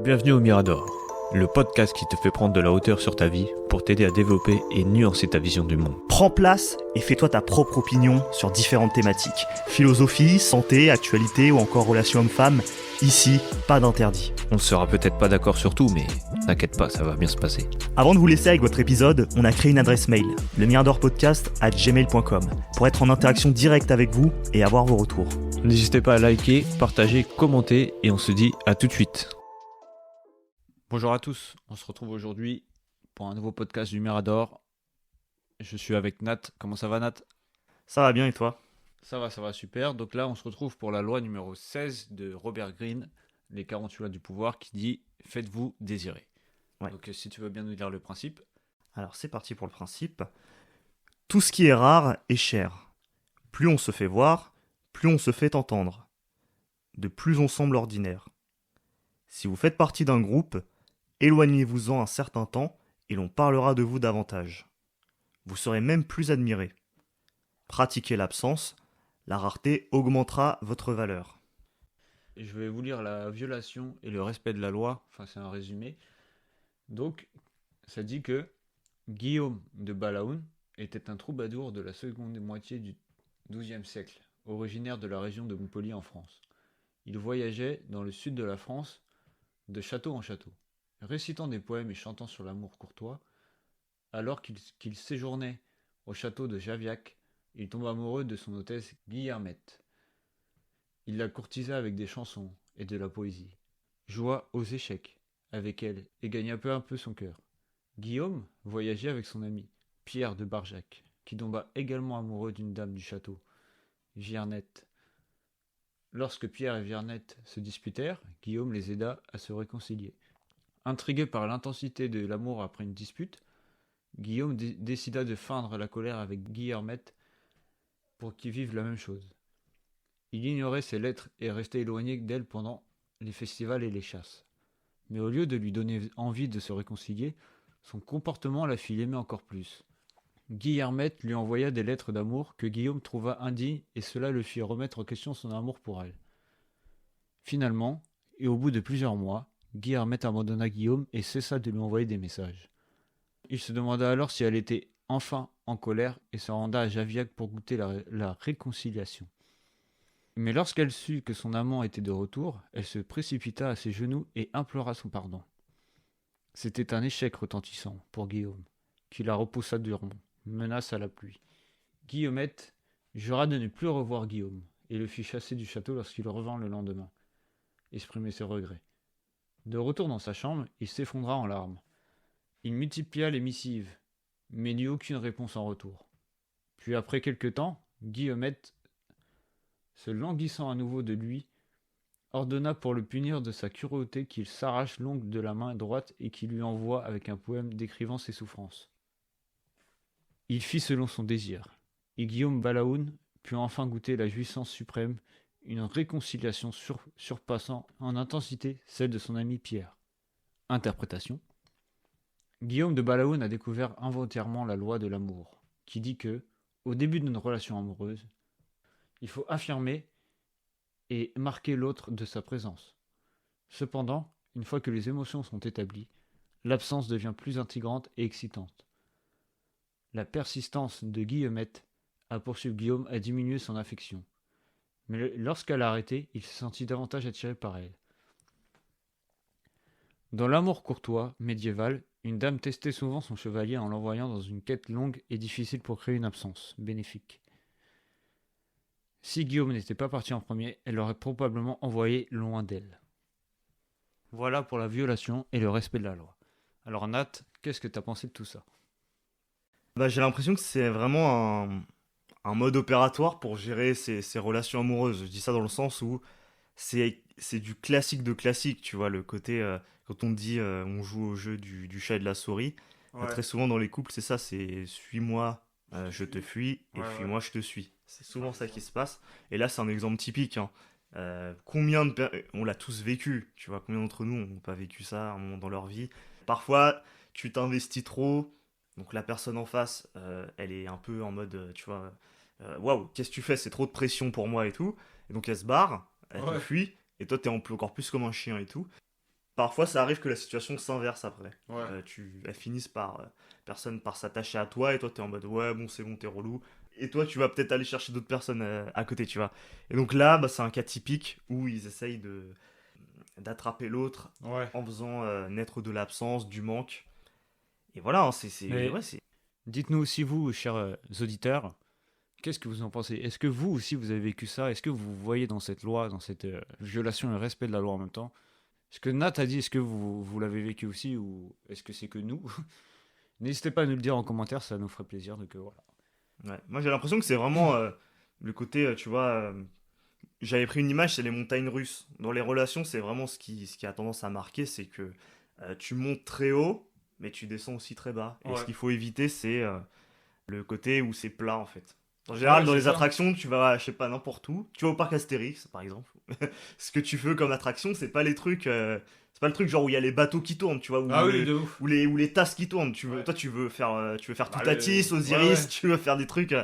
Bienvenue au Mirador, le podcast qui te fait prendre de la hauteur sur ta vie pour t'aider à développer et nuancer ta vision du monde. Prends place et fais-toi ta propre opinion sur différentes thématiques. Philosophie, santé, actualité ou encore relations hommes-femmes. Ici, pas d'interdit. On ne sera peut-être pas d'accord sur tout, mais t'inquiète pas, ça va bien se passer. Avant de vous laisser avec votre épisode, on a créé une adresse mail, lemiradorpodcast@gmail.com, pour être en interaction directe avec vous et avoir vos retours. N'hésitez pas à liker, partager, commenter et on se dit à tout de suite. Bonjour à tous, on se retrouve aujourd'hui pour un nouveau podcast du Mirador. Je suis avec Nat. Comment ça va, Nat ? Ça va bien et toi ? Ça va super. Donc là, on se retrouve pour la loi numéro 16 de Robert Greene, les 48 lois du pouvoir, qui dit « Faites-vous désirer ». Ouais. Donc si tu veux bien nous lire le principe. Alors c'est parti pour le principe. Tout ce qui est rare est cher. Plus on se fait voir, plus on se fait entendre. De plus on semble ordinaire. Si vous faites partie d'un groupe, éloignez-vous-en un certain temps et l'on parlera de vous davantage. Vous serez même plus admiré. Pratiquez l'absence, la rareté augmentera votre valeur. Je vais vous lire la violation et le respect de la loi, enfin c'est un résumé. Donc, ça dit que Guillaume de Balaun était un troubadour de la seconde moitié du XIIe siècle, originaire de la région de Montpellier en France. Il voyageait dans le sud de la France, de château en château, récitant des poèmes et chantant sur l'amour courtois. Alors qu'il séjournait au château de Javiac, il tomba amoureux de son hôtesse Guillermette. Il la courtisa avec des chansons et de la poésie, joua aux échecs avec elle et gagna peu à peu son cœur. Guillaume voyageait avec son ami, Pierre de Barjac, qui tomba également amoureux d'une dame du château, Viernette. Lorsque Pierre et Viernette se disputèrent, Guillaume les aida à se réconcilier. Intrigué par l'intensité de l'amour après une dispute, Guillaume décida de feindre la colère avec Guillermette pour qu'ils vivent la même chose. Il ignorait ses lettres et restait éloigné d'elle pendant les festivals et les chasses. Mais au lieu de lui donner envie de se réconcilier, son comportement la fit l'aimer encore plus. Guillermette lui envoya des lettres d'amour que Guillaume trouva indignes et cela le fit remettre en question son amour pour elle. Finalement, et au bout de plusieurs mois, Guillermette abandonna Guillaume et cessa de lui envoyer des messages. Il se demanda alors si elle était enfin en colère et se renda à Javiac pour goûter la réconciliation. Mais lorsqu'elle sut que son amant était de retour, elle se précipita à ses genoux et implora son pardon. C'était un échec retentissant pour Guillaume, qui la repoussa durement, menace à la pluie. Guillemette jura de ne plus revoir Guillaume et le fit chasser du château lorsqu'il revint le lendemain, exprimer ses regrets. De retour dans sa chambre, il s'effondra en larmes. Il multiplia les missives, mais n'eut aucune réponse en retour. Puis après quelque temps, Guillemette, se languissant à nouveau de lui, ordonna pour le punir de sa cruauté qu'il s'arrache l'ongle de la main droite et qu'il lui envoie avec un poème décrivant ses souffrances. Il fit selon son désir, et Guillaume Balaun put enfin goûter la jouissance suprême, une réconciliation surpassant en intensité celle de son ami Pierre. Interprétation. Guillaume de Balaun a découvert involontairement la loi de l'amour, qui dit que, au début d'une relation amoureuse, il faut affirmer et marquer l'autre de sa présence. Cependant, une fois que les émotions sont établies, l'absence devient plus intégrante et excitante. La persistance de Guillemette a poursuivi Guillaume à diminuer son affection, mais lorsqu'elle a arrêté, il s'est senti davantage attiré par elle. Dans l'amour courtois médiéval, une dame testait souvent son chevalier en l'envoyant dans une quête longue et difficile pour créer une absence bénéfique. Si Guillaume n'était pas parti en premier, elle l'aurait probablement envoyé loin d'elle. Voilà pour la violation et le respect de la loi. Alors Nat, qu'est-ce que tu as pensé de tout ça ? J'ai l'impression que c'est vraiment un mode opératoire pour gérer ces relations amoureuses. Je dis ça dans le sens où c'est du classique de classique, tu vois, le côté, quand on dit on joue au jeu du chat et de la souris, très souvent dans les couples, c'est ça, c'est suis-moi, je te fuis, et fuis-moi, je te suis. C'est souvent ça qui se passe. Et là, c'est un exemple typique, hein. On l'a tous vécu, tu vois, combien d'entre nous n'ont pas vécu ça à un moment dans leur vie. Parfois, tu t'investis trop, donc la personne en face, elle est un peu en mode, tu vois, waouh, qu'est-ce que tu fais, c'est trop de pression pour moi et tout. Et donc elle se barre, elle te fuit, et toi t'es encore plus comme un chien et tout. parfois ça arrive que la situation s'inverse après. Ouais. Elles finissent par, personne par s'attacher à toi et toi t'es en mode ouais bon c'est bon t'es relou. Et toi tu vas peut-être aller chercher d'autres personnes à côté tu vois. Et donc là bah, c'est un cas typique où ils essayent d'attraper l'autre Ouais. en faisant naître de l'absence, du manque. Et voilà, hein, Mais ouais, c'est. dites-nous aussi, vous, chers auditeurs, qu'est-ce que vous en pensez? Est-ce que vous aussi, vous avez vécu ça? Est-ce que vous voyez dans cette loi, dans cette violation et respect de la loi en même temps? Ce que Nat a dit, est-ce que vous l'avez vécu aussi ou est-ce que c'est que nous? N'hésitez pas à nous le dire en commentaire, ça nous ferait plaisir. Donc voilà. Ouais. Moi j'ai l'impression que c'est vraiment le côté, tu vois, j'avais pris une image, c'est les montagnes russes. Dans les relations, c'est vraiment ce qui a tendance à marquer, c'est que tu montes très haut, mais tu descends aussi très bas. Et ce Ouais. qu'il faut éviter, c'est le côté où c'est plat en fait. En général, Ouais, dans c'est les ça. attractions, tu vas, je sais pas, n'importe où. Tu vas au parc Astérix, par exemple. Ce que tu veux comme attraction, c'est pas les trucs. C'est pas le truc genre où il y a les bateaux qui tournent, tu vois, Ah oui, de ouf. ou les tasses qui tournent. Ouais. Toi, tu veux faire Bah, Toutatis, ouais, Osiris, ouais. tu veux faire des trucs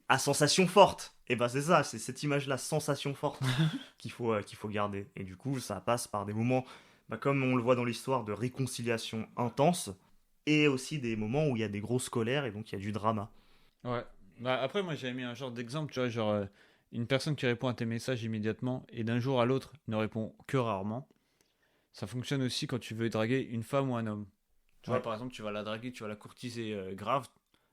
à sensation forte. Et ben c'est ça, c'est cette image-là, sensation forte, qu'il faut garder. Et du coup, ça passe par des moments, bah, comme on le voit dans l'histoire, de réconciliation intense, et aussi des moments où il y a des grosses colères et donc il y a du drama. Ouais. Bah, après, moi, j'avais mis un genre d'exemple, tu vois, genre une personne qui répond à tes messages immédiatement et d'un jour à l'autre ne répond que rarement. Ça fonctionne aussi quand tu veux draguer une femme ou un homme. Tu vois, Ouais, par exemple, tu vas la draguer, tu vas la courtiser grave,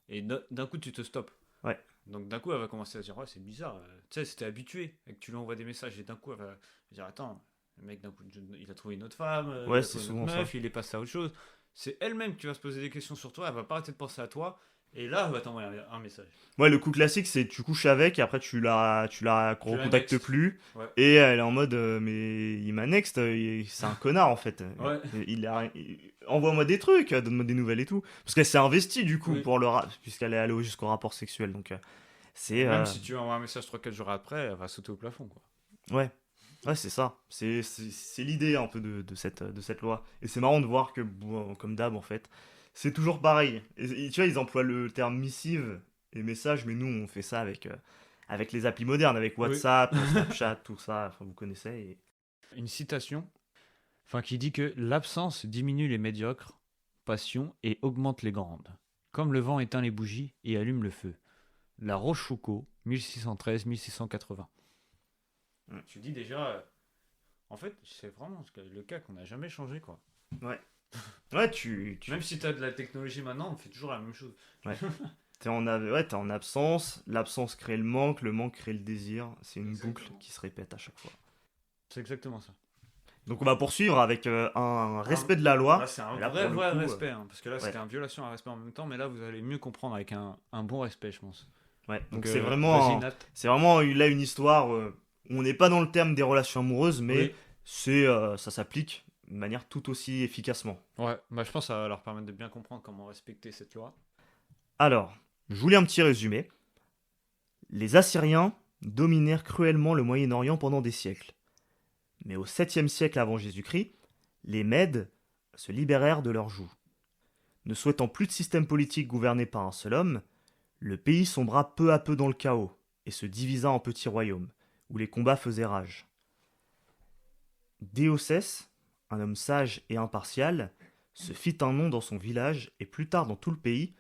et d'un coup, tu te stoppes. ouais, Donc d'un coup, elle va commencer à dire, ouais, c'est bizarre. Tu sais, c'était habitué, et que tu lui envoies des messages, et d'un coup, elle va dire, attends, le mec, d'un coup, il a trouvé une autre femme, il ouais, a c'est trouvé une autre souvent ça. meuf, il est passé à autre chose. C'est elle-même qui va se poser des questions sur toi, elle va pas arrêter de penser à toi, et là, elle va t'envoyer un message. Ouais, le coup classique, c'est tu couches avec et après tu la Tu la recontactes next. plus. Ouais. Et elle est en mode, mais il m'a next, c'est un connard en fait. Ouais. Envoie-moi des trucs, donne-moi des nouvelles et tout. Parce qu'elle s'est investie du coup Oui. puisqu'elle est allée jusqu'au rapport sexuel. Donc c'est. Et même si tu envoies un message 3 4 jours après, elle va sauter au plafond, quoi. Ouais, ouais, c'est ça. C'est l'idée un peu de cette loi. Et c'est marrant de voir que, bon, comme d'hab en fait, c'est toujours pareil. Et tu vois, ils emploient le terme missive et message, mais nous on fait ça avec les applis modernes, avec Oui. WhatsApp, Snapchat, tout ça, enfin vous connaissez. Une citation, enfin, qui dit que l'absence diminue les médiocres passions et augmente les grandes. Comme le vent éteint les bougies et allume le feu. La Rochefoucauld, 1613-1680. Mm. Tu dis déjà, en fait, c'est vraiment le cas qu'on n'a jamais changé, quoi. Ouais. Ouais, tu Même si tu as de la technologie maintenant, on fait toujours la même chose. ouais. T'es en absence, l'absence crée le manque crée le désir. C'est une boucle Exactement. qui se répète à chaque fois. C'est exactement ça. Donc on va poursuivre avec un Un- respect de la Là, loi. c'est un Et là, vrai, pour le vrai coup, respect, hein, parce que là, ouais. c'était un violation, un respect en même temps, mais là, vous allez mieux comprendre avec un bon respect, je pense. Ouais. Donc, Donc vas-y, Nat. c'est vraiment là une histoire où on n'est pas dans le terme des relations amoureuses, mais Oui. ça s'applique de manière tout aussi efficacement. Ouais, bah, je pense que ça va leur permettre de bien comprendre comment respecter cette loi. Alors, je vous lis un petit résumé. Les Assyriens dominèrent cruellement le Moyen-Orient pendant des siècles. Mais au 7e siècle avant Jésus-Christ, les Mèdes se libérèrent de leur joug. Ne souhaitant plus de système politique gouverné par un seul homme, le pays sombra peu à peu dans le chaos et se divisa en petits royaumes, où les combats faisaient rage. Déocès, un homme sage et impartial, se fit un nom dans son village et plus tard dans tout le pays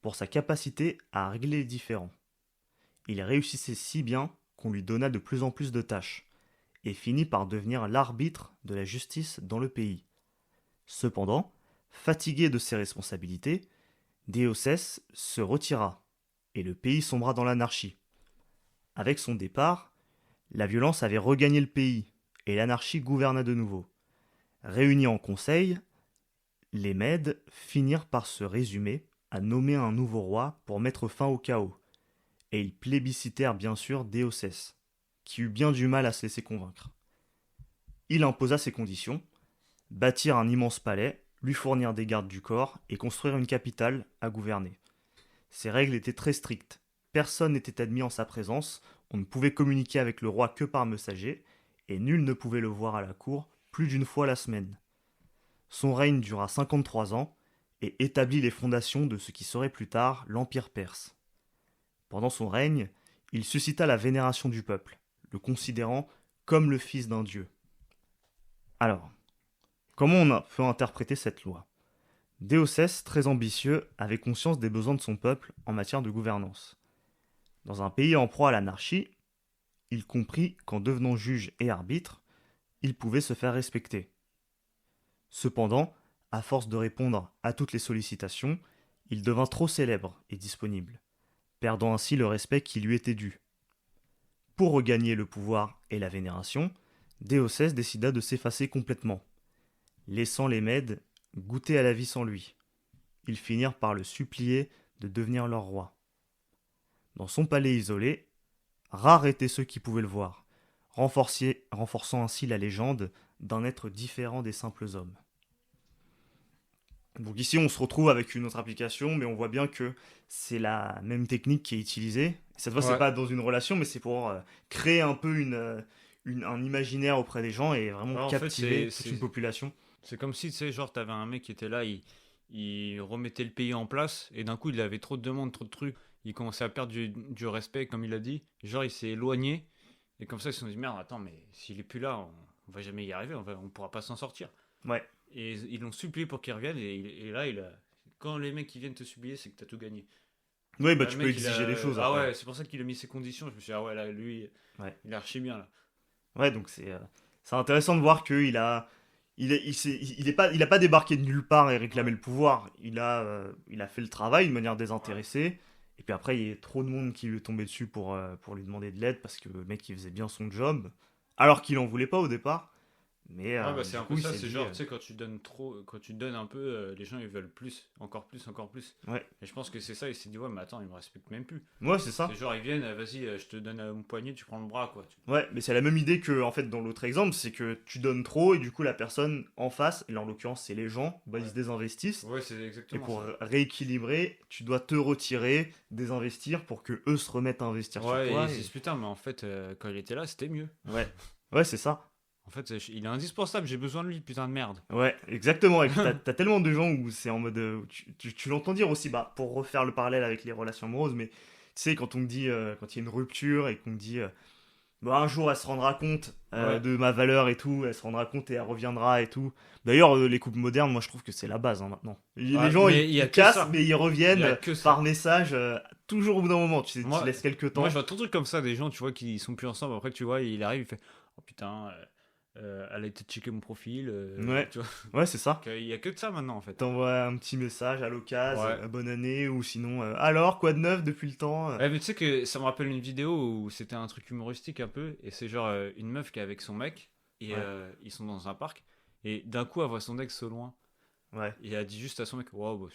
pour sa capacité à régler les différends. Il réussissait si bien qu'on lui donna de plus en plus de tâches, et finit par devenir l'arbitre de la justice dans le pays. Cependant, fatigué de ses responsabilités, Déocès se retira, et le pays sombra dans l'anarchie. Avec son départ, la violence avait regagné le pays, et l'anarchie gouverna de nouveau. Réunis en conseil, les Mèdes finirent par se résumer à nommer un nouveau roi pour mettre fin au chaos, et ils plébiscitèrent bien sûr Déocès, qui eut bien du mal à se laisser convaincre. Il imposa ses conditions, bâtir un immense palais, lui fournir des gardes du corps et construire une capitale à gouverner. Ces règles étaient très strictes. Personne n'était admis en sa présence, on ne pouvait communiquer avec le roi que par messager, et nul ne pouvait le voir à la cour plus d'une fois la semaine. Son règne dura 53 ans et établit les fondations de ce qui serait plus tard l'Empire perse. Pendant son règne, il suscita la vénération du peuple, le considérant comme le fils d'un dieu. Alors, comment on peut interpréter cette loi? Déocès, très ambitieux, avait conscience des besoins de son peuple en matière de gouvernance. Dans un pays en proie à l'anarchie, il comprit qu'en devenant juge et arbitre, il pouvait se faire respecter. Cependant, à force de répondre à toutes les sollicitations, il devint trop célèbre et disponible, perdant ainsi le respect qui lui était dû. Pour regagner le pouvoir et la vénération, Déocès décida de s'effacer complètement, laissant les Mèdes goûter à la vie sans lui. Ils finirent par le supplier de devenir leur roi. Dans son palais isolé, rares étaient ceux qui pouvaient le voir, renforçant ainsi la légende d'un être différent des simples hommes. Donc ici, on se retrouve avec une autre application, mais on voit bien que c'est la même technique qui est utilisée. Cette fois, c'est pas dans une relation, mais c'est pour créer un peu un imaginaire auprès des gens et vraiment captiver toute une population. C'est comme si, tu sais, genre, t'avais un mec qui était là, il remettait le pays en place, et d'un coup, il avait trop de demandes, trop de trucs. Il commençait à perdre du respect, comme il a dit. Genre, il s'est éloigné, et comme ça, ils se sont dit, merde, attends, mais s'il est plus là, on va jamais y arriver, on pourra pas s'en sortir. Ouais. Et ils l'ont supplié pour qu'il revienne, et là, quand les mecs qui viennent te supplier, c'est que t'as tout gagné. Oui, bah tu peux exiger des choses. Ah ouais, c'est pour ça qu'il a mis ses conditions. Je me suis dit, ah ouais, là, lui, il est archi bien, là. Ouais, donc c'est intéressant de voir qu'il a... Il a pas débarqué de nulle part et réclamé le pouvoir. Il a fait le travail de manière désintéressée. Et puis après, il y a trop de monde qui lui est tombé dessus pour lui demander de l'aide parce que le mec, il faisait bien son job. Alors qu'il en voulait pas au départ. Mais c'est un peu ça, c'est genre, tu sais, quand tu donnes un peu, les gens ils veulent plus, encore plus, encore plus. Ouais. Et je pense que c'est ça, il s'est dit, ouais, mais attends, ils me respectent même plus. Ouais, c'est ça. C'est genre, ils viennent, vas-y, je te donne mon poignet, tu prends le bras, quoi. Ouais, mais c'est la même idée que, en fait, dans l'autre exemple, c'est que tu donnes trop et du coup, la personne en face, et là en l'occurrence, c'est les gens, ils se désinvestissent. Ouais, c'est exactement et pour ça. Rééquilibrer, tu dois te retirer, désinvestir pour que eux se remettent à investir sur toi. Ouais, putain, mais en fait, quand il était là, c'était mieux. Ouais, c'est ça. En fait, il est indispensable, j'ai besoin de lui, putain de merde. Ouais, exactement. Et t'as tellement de gens où c'est en mode. Tu l'entends dire aussi, pour refaire le parallèle avec les relations amoureuses, mais tu sais, quand on me dit. Quand il y a une rupture et qu'on me dit. Un jour, elle se rendra compte de ma valeur et tout, elle se rendra compte et elle reviendra et tout. D'ailleurs, les couples modernes, moi je trouve que c'est la base maintenant. Les gens, ils cassent, mais ils reviennent par message, toujours au bout d'un moment. Tu laisses quelques temps. Moi, je vois tout truc comme ça, des gens, tu vois, qui sont plus ensemble. Après, tu vois, il arrive, il fait, oh putain. Elle a été checker mon profil. Tu vois. Ouais, c'est ça. Il y a que de ça maintenant en fait. T'envoies un petit message à l'occasion, bonne année, ou sinon, alors, quoi de neuf depuis le temps mais tu sais que ça me rappelle une vidéo où c'était un truc humoristique un peu, et c'est genre une meuf qui est avec son mec, et ils sont dans un parc, et d'un coup elle voit son ex au loin. Ouais. Et elle dit juste à son mec, wow, bah,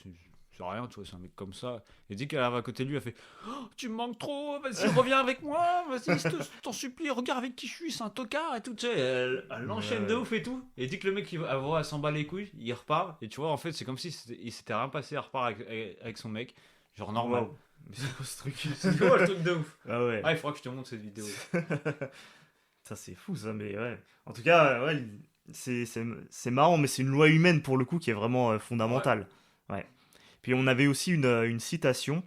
c'est rien, tu vois, c'est un mec comme ça. Et dès qu'elle arrive à côté de lui, elle fait, oh, tu me manques trop, vas-y, reviens avec moi, vas-y, t'en supplie, regarde avec qui je suis, c'est un tocard et tout, tu sais. Elle l'enchaîne de ouf et tout. Et dès que le mec, elle voit, elle s'en bat les couilles, il repart. Et tu vois, en fait, c'est comme si il s'était rien passé, elle repart avec son mec, genre normal. Wow. Mais c'est quoi ce truc? C'est quoi le truc de ouf? Ah ouais. Ah, il faudra que je te montre cette vidéo. Ça, c'est fou, ça, mais ouais. En tout cas, ouais, c'est marrant, mais c'est une loi humaine pour le coup qui est vraiment fondamentale. Ouais. Puis on avait aussi une citation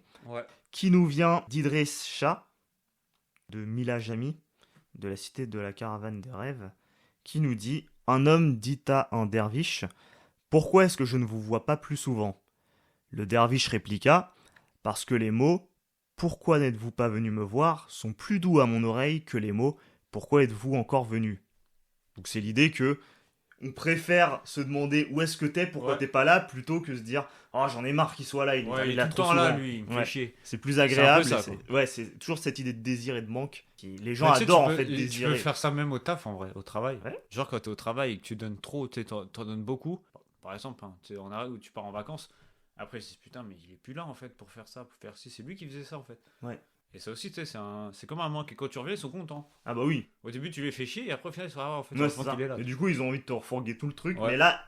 qui nous vient d'Idriss Shah, de Mila Jami, de la cité de la caravane des rêves, qui nous dit « Un homme dit à un derviche « Pourquoi est-ce que je ne vous vois pas plus souvent ?» Le derviche répliqua « Parce que les mots « Pourquoi n'êtes-vous pas venu me voir ?» sont plus doux à mon oreille que les mots « Pourquoi êtes-vous encore venu ?» Donc c'est l'idée que on préfère se demander où est-ce que t'es, pourquoi t'es pas là, plutôt que se dire oh j'en ai marre qu'il soit là, il est a tout le temps là, lui, il me fait chier. C'est plus agréable. Ça, c'est toujours cette idée de désir et de manque. Les gens adorent en fait désirer. Tu peux faire ça même au taf en vrai, au travail. Ouais. Genre quand t'es au travail et que tu donnes trop, t'en donnes beaucoup. Par exemple, t'es en arrêt ou tu pars en vacances. Après, je dis putain, mais il est plus là en fait pour faire ça, pour faire ci. C'est lui qui faisait ça en fait. Ouais. Et ça aussi, tu sais, c'est comme un manque. Et quand tu reviens, ils sont contents. Ah bah oui. Au début, tu les fais chier et après, au final, ils sont en fait, qu'il est là. Et du coup, ils ont envie de te refourguer tout le truc. Ouais. Mais là,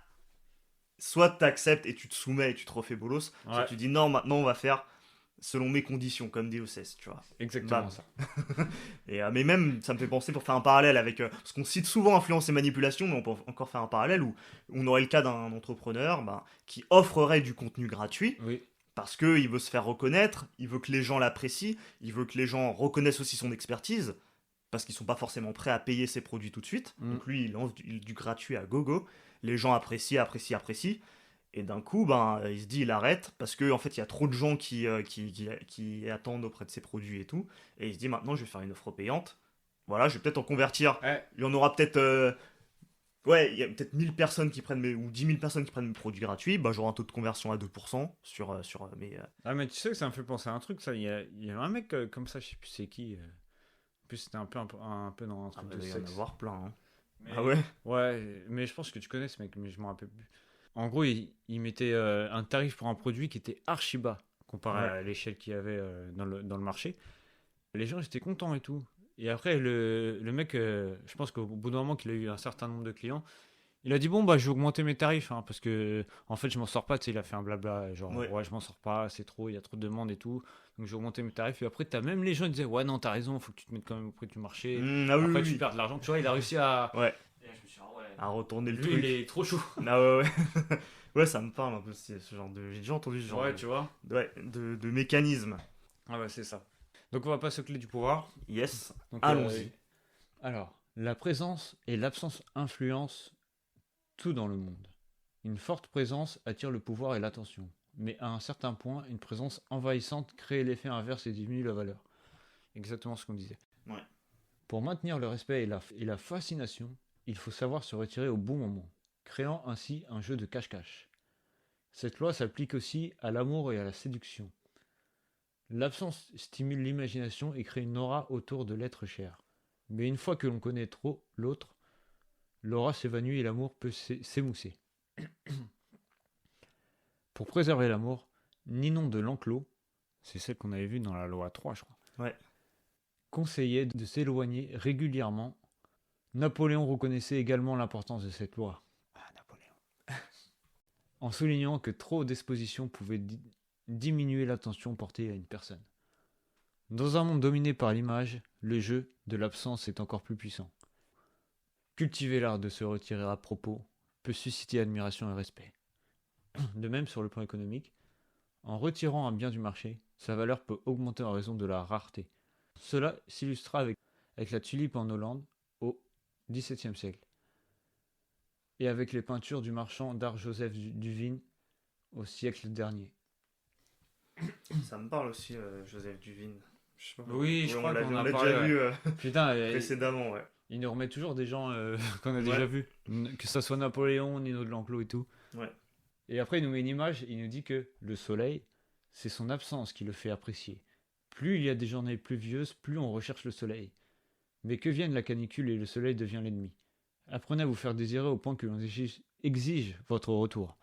soit t'acceptes et tu te soumets et tu te refais bolos, soit tu dis non, maintenant on va faire selon mes conditions, comme Déocès, tu vois. Exactement ça. Et, mais même, ça me fait penser pour faire un parallèle avec... parce qu'on cite souvent influence et manipulation, mais on peut encore faire un parallèle où on aurait le cas d'un entrepreneur qui offrerait du contenu gratuit. Oui. Parce qu'il veut se faire reconnaître, il veut que les gens l'apprécient, il veut que les gens reconnaissent aussi son expertise. parce qu'ils sont pas forcément prêts à payer ses produits tout de suite. Mm. Donc lui, il lance du gratuit à gogo. Les gens apprécient. Et d'un coup, il se dit, il arrête, parce qu'en fait, il y a trop de gens qui attendent auprès de ses produits et tout. Et il se dit, maintenant, je vais faire une offre payante. Voilà, je vais peut-être en convertir. Ouais. Il y en aura peut-être... ouais, il y a peut-être 1000 personnes qui prennent ou 10 000 personnes qui prennent mes produits gratuits. J'aurai un taux de conversion à 2% sur mes... Ah, mais tu sais que ça me fait penser à un truc, ça. Il y a un mec comme ça, je sais plus c'est qui. En plus, c'était un peu dans un truc de il va y en sexe. avoir plein. Hein. Mais- Ah ouais? Ouais, mais je pense que tu connais ce mec, mais je m'en rappelle plus. En gros, il mettait un tarif pour un produit qui était archi bas comparé Ouais. à l'échelle qu'il y avait dans le marché. Les gens étaient contents et tout. Et après, le mec, je pense qu'au bout d'un moment qu'il a eu un certain nombre de clients, il a dit bon, bah, je vais augmenter mes tarifs hein, parce que en fait, je m'en sors pas. Tu sais, il a fait un blabla genre Ouais. ouais, je m'en sors pas, c'est trop, il y a trop de demandes et tout. Donc, je vais augmenter mes tarifs. Et après, t'as même les gens qui disaient ouais, non, t'as raison, faut que tu te mettes quand même au prix du marché. Ah oui, Après, oui, tu oui. perds de l'argent. Tu vois, il a réussi à. Ouais, Et là, je me suis dit, ah ouais. à retourner le Lui, truc. il est trop chaud. Ah ouais, ouais. Ouais, ça me parle un peu, ce genre de... J'ai déjà entendu ce genre Ouais, tu vois. de mécanisme. Ah ouais, c'est ça. Donc, on va passer aux clés du pouvoir. Yes, Donc, allons-y. alors, la présence et l'absence influencent tout dans le monde. Une forte présence attire le pouvoir et l'attention. Mais à un certain point, une présence envahissante crée l'effet inverse et diminue la valeur. Exactement ce qu'on disait. Ouais. Pour maintenir le respect et la fascination, il faut savoir se retirer au bon moment, créant ainsi un jeu de cache-cache. Cette loi s'applique aussi à l'amour et à la séduction. L'absence stimule l'imagination et crée une aura autour de l'être cher. Mais une fois que l'on connaît trop l'autre, l'aura s'évanouit et l'amour peut s'émousser. Pour préserver l'amour, Ninon de L'Enclos, c'est celle qu'on avait vue dans la loi 3, je crois, Ouais. conseillait de s'éloigner régulièrement. Napoléon reconnaissait également l'importance de cette loi. Ah, Napoléon. En soulignant que trop d'exposition pouvait diminuer l'attention portée à une personne. Dans un monde dominé par l'image, le jeu de l'absence est encore plus puissant. Cultiver l'art de se retirer à propos peut susciter admiration et respect. De même sur le plan économique, en retirant un bien du marché, sa valeur peut augmenter en raison de la rareté. Cela s'illustra avec la tulipe en Hollande au XVIIe siècle et avec les peintures du marchand d'art Joseph Duvine au siècle dernier. Ça me parle aussi, Joseph Duvine. Je sais pas. Oui, je crois qu'on on a l'a parlé. déjà vu Putain, précédemment, ouais. il nous remet toujours des gens qu'on a Ouais. déjà vus. Que ça soit Napoléon, Nino de L'Enclos et tout. Ouais. Et après, il nous met une image, il nous dit que le soleil, c'est son absence qui le fait apprécier. Plus il y a des journées pluvieuses, plus on recherche le soleil. Mais que vienne la canicule et le soleil devient l'ennemi. Apprenez à vous faire désirer au point que l'on exige votre retour.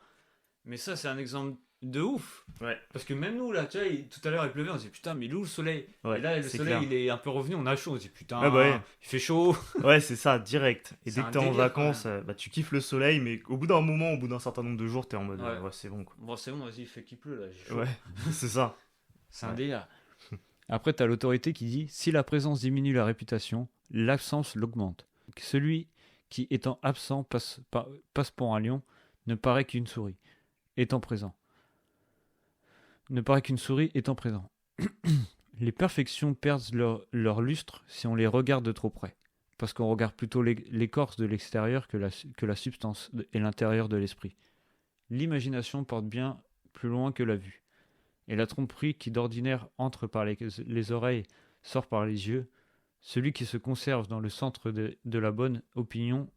Mais ça, c'est un exemple de ouf. Ouais. Parce que même nous, là, tu vois, tout à l'heure, il pleuvait, on se dit putain, mais il est où le soleil? Ouais, Et là, le c'est soleil, clair. il est un peu revenu, on a chaud, on se dit putain, Ouais, bah ouais. il fait chaud. Ouais, c'est ça, direct. Et C'est dès un que t'es en délire, vacances, quand tu kiffes le soleil, mais au bout d'un moment, au bout d'un certain nombre de jours, t'es en mode, Ouais. ouais, c'est bon, quoi. Bon, c'est bon, vas-y, il fait qu'il pleut, là, j'ai chaud. Ouais, c'est ça. C'est un Ouais. délire. Après, tu as l'autorité qui dit si la présence diminue la réputation, l'absence l'augmente. Celui qui, étant absent, passe pour un lion, ne paraît qu'une souris, étant présent. Ne paraît qu'une souris étant présent. Les perfections perdent leur lustre si on les regarde de trop près, parce qu'on regarde plutôt l'écorce de l'extérieur que la substance et l'intérieur de l'esprit. L'imagination porte bien plus loin que la vue. Et la tromperie qui d'ordinaire entre par les oreilles sort par les yeux, celui qui se conserve dans le centre de la bonne opinion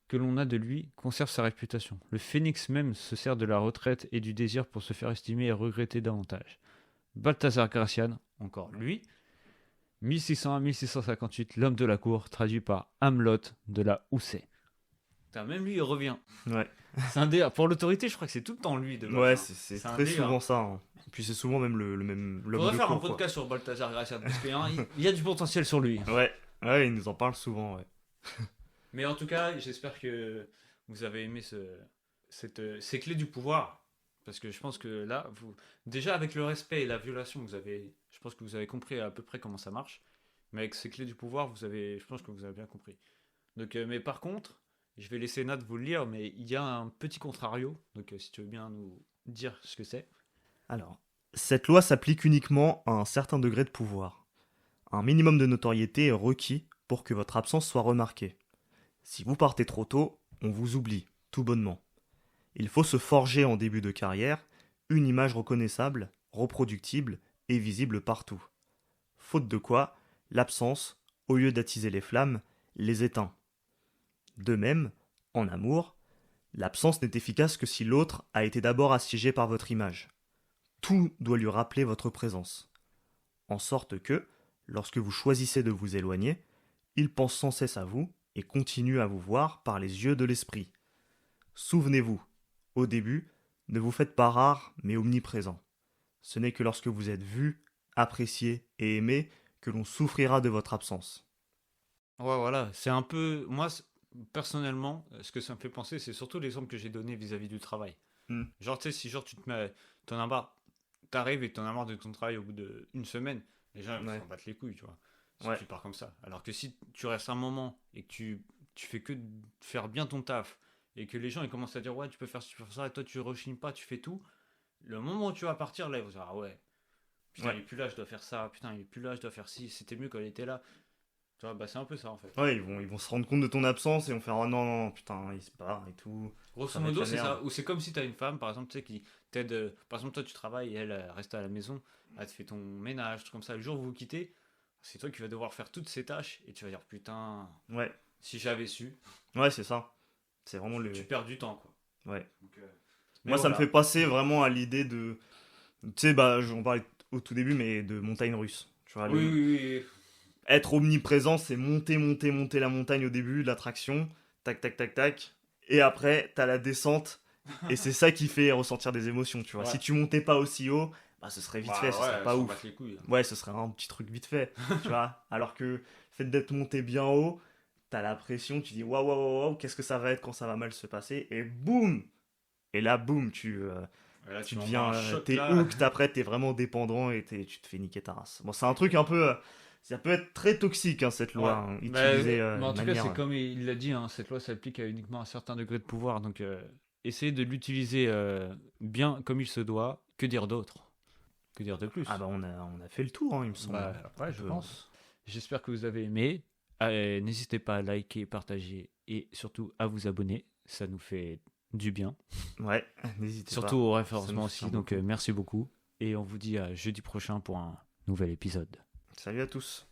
que l'on a de lui conserve sa réputation. Le phénix même se sert de la retraite et du désir pour se faire estimer et regretter davantage. Balthazar Gracian, encore lui, 1600-1658, l'homme de la cour, traduit par Hamelot de la Houssaye. Putain, même lui, il revient. Ouais. C'est un délire. Pour l'autorité, je crois que c'est tout le temps lui. De base, Ouais, hein. c'est un très délire. souvent ça. Hein. Puis c'est souvent même le même l'homme Faudrait de faire cour, un quoi. podcast sur Balthazar Gracian, parce qu'il y a du potentiel sur lui. Ouais, ouais, il nous en parle souvent, ouais. Mais en tout cas, j'espère que vous avez aimé ces clés du pouvoir. Parce que je pense que là, déjà avec le respect et la violation, je pense que vous avez compris à peu près comment ça marche. Mais avec ces clés du pouvoir, je pense que vous avez bien compris. Donc, mais par contre, je vais laisser Nat vous le lire, mais il y a un petit contrario. Donc, si tu veux bien nous dire ce que c'est. Alors, cette loi s'applique uniquement à un certain degré de pouvoir. Un minimum de notoriété est requis pour que votre absence soit remarquée. Si vous partez trop tôt, on vous oublie, tout bonnement. Il faut se forger en début de carrière une image reconnaissable, reproductible et visible partout. Faute de quoi, l'absence, au lieu d'attiser les flammes, les éteint. De même, en amour, l'absence n'est efficace que si l'autre a été d'abord assiégé par votre image. Tout doit lui rappeler votre présence. En sorte que, lorsque vous choisissez de vous éloigner, il pense sans cesse à vous et continue à vous voir par les yeux de l'esprit. Souvenez-vous, au début, ne vous faites pas rare mais omniprésent. Ce n'est que lorsque vous êtes vu, apprécié et aimé que l'on souffrira de votre absence. Ouais, voilà, c'est un peu. Moi, personnellement, ce que ça me fait penser, c'est surtout l'exemple que j'ai donné vis-à-vis du travail. Hmm. Genre, tu sais, si genre tu te mets. T'en as marre. T'arrives et t'en as marre de ton travail au bout d'une semaine, les gens ils Ouais. s'en battent les couilles, tu vois. Si Ouais. tu pars comme ça. Alors que si tu restes un moment et que tu fais que de faire bien ton taf et que les gens ils commencent à dire ouais, tu peux faire ci, tu peux faire ça, et toi tu rechignes pas, tu fais tout, le moment où tu vas partir, là, ils vont dire ah ouais, putain, Ouais. il est plus là, je dois faire ça, putain, il est plus là, je dois faire ci, c'était mieux quand il était là. Tu vois, bah c'est un peu ça en fait. Ouais, ils vont se rendre compte de ton absence et vont faire oh non, non, putain, il se barre et tout. Grosso Ça va être modo, la c'est merde. ça. Ou c'est comme si t'as une femme, par exemple, tu sais, qui t'aide. Par exemple, toi, tu travailles et elle reste à la maison, elle te fait ton ménage, tout comme ça. Le jour où vous quittez, c'est toi qui vas devoir faire toutes ces tâches et tu vas dire putain, Ouais, si j'avais su, ouais, c'est ça. C'est vraiment tu perds du temps, quoi. Ouais. Donc, mais Moi, ça me fait voilà. passer vraiment à l'idée de. Tu sais, bah, j'en parlais au tout début, mais de montagne russe. Tu vois, Oui, oui, oui. être omniprésent, c'est monter, monter, monter la montagne au début, l'attraction, tac, tac, tac, tac. Et après, t'as la descente. Et c'est ça qui fait ressentir des émotions, tu vois. Ouais. Si tu montais pas aussi haut, bah, ce serait vite Bah fait, ce serait ouais, pas s'en ouf. battent les couilles. Ouais, ce serait un petit truc vite fait, tu vois. Alors que le fait d'être monté bien haut, t'as la pression, tu dis waouh, waouh, waouh, waouh, qu'est-ce que ça va être quand ça va mal se passer, et boum. Et là, boum, Et là, tu tu m'envoies deviens, un choc t'es là. hooked après, t'es vraiment dépendant et tu te fais niquer ta race. Bon, c'est un truc un peu, ça peut être très toxique, hein, cette Ouais. loi, hein, utilisée Mais en de tout cas, manière. c'est comme il l'a dit, hein, cette loi s'applique à uniquement un certain degré de pouvoir. Donc, essayez de l'utiliser bien comme il se doit. Que dire d'autre? Que dire de Ah plus? bah on a fait le tour, hein, il me semble. Bah, ouais, On je peut- pense. J'espère que vous avez aimé. N'hésitez pas à liker, partager et surtout à vous abonner. Ça nous fait du bien. Ouais, n'hésitez Surtout pas. au Ça référencement nous aussi. soutient Donc, beaucoup. merci beaucoup. Et on vous dit à jeudi prochain pour un nouvel épisode. Salut à tous.